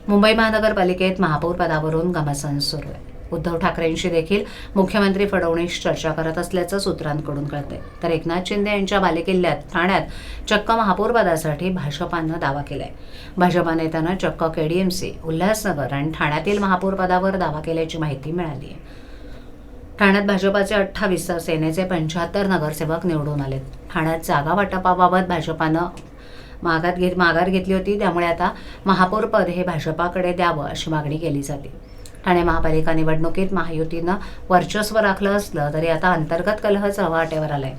मुंबई महानगरपालिकेत महापौर पदावरून घमासान सुरू आहे. उद्धव ठाकरेंशी देखील मुख्यमंत्री फडणवीस चर्चा करत असल्याचं सूत्रांकडून कळतंय. तर एकनाथ शिंदे यांच्या बालेकिल्ल्यात ठाण्यात चक्क महापौर पदासाठी भाजपानं दावा केलाय. भाजपा नेत्यानं चक्क केडीएमसी, उल्हासनगर आणि ठाण्यातील महापौर पदावर दावा केल्याची माहिती मिळाली आहे. ठाण्यात भाजपाचे 28 तर सेनेचे 75 नगरसेवक निवडून आलेत. ठाण्यात जागा वाटपाबाबत भाजपानं माघार घेतली होती, त्यामुळे आता महापौर पद हे भाजपाकडे द्यावं अशी मागणी केली जाते. ठाणे महापालिका निवडणुकीत महायुतीनं वर्चस्व राखलं असलं तरी आता अंतर्गत कलह चव्हाट्यावर आलाय.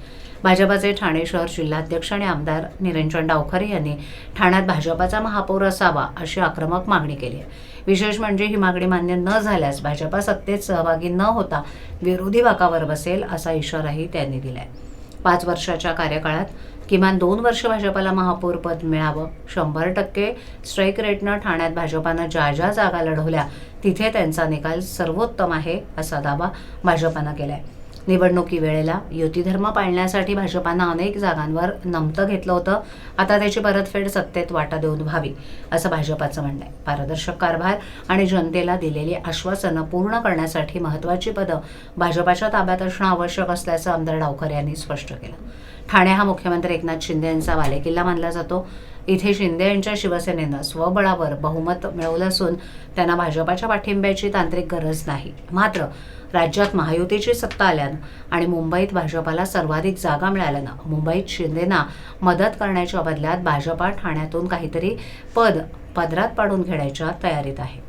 भाजपाचे ठाणे शहर जिल्हाध्यक्ष आणि आमदार निरंजन डावखरे यांनी ठाण्यात भाजपाचा महापौर असावा अशी आक्रमक मागणी केली आहे. विशेष म्हणजे ही मागणी मान्य न झाल्यास भाजपा सत्तेत सहभागी न होता विरोधी बाकावर बसेल असा इशाराही त्यांनी दिलाय. 5 वर्षाच्या कार्यकाळात किमान 2 वर्ष भाजपाला महापौर पद मिळावं. 100% स्ट्राईक रेटनं ठाण्यात भाजपानं ज्या जागा लढवल्या तिथे त्यांचा निकाल सर्वोत्तम आहे असा दावा भाजपानं केलाय. निवडणुकी वेळेला युती धर्म पाळण्यासाठी भाजपानं अनेक जागांवर नमतं घेतलं होतं. आता त्याची परतफेड सत्तेत वाटा देऊन व्हावी असं भाजपाचं म्हणणं आहे. पारदर्शक कारभार आणि जनतेला दिलेली आश्वासनं पूर्ण करण्यासाठी महत्त्वाची पदं भाजपाच्या ताब्यात असणं आवश्यक असल्याचं आमदार डावखरे यांनी स्पष्ट केलं. ठाणे हा मुख्यमंत्री एकनाथ शिंदे यांचा बालेकिल्ला मानला जातो. इथे शिंदे यांच्या शिवसेनेनं स्वबळावर बहुमत मिळवलं असून त्यांना भाजपाच्या पाठिंब्याची तांत्रिक गरज नाही. मात्र राज्यात महायुतीची सत्ता आल्यानं आणि मुंबईत भाजपाला सर्वाधिक जागा मिळाल्यानं मुंबईत शिंदेंना मदत करण्याच्या बदल्यात भाजपा ठाण्यातून काहीतरी पदरात पाडून घेण्याच्या तयारीत आहे.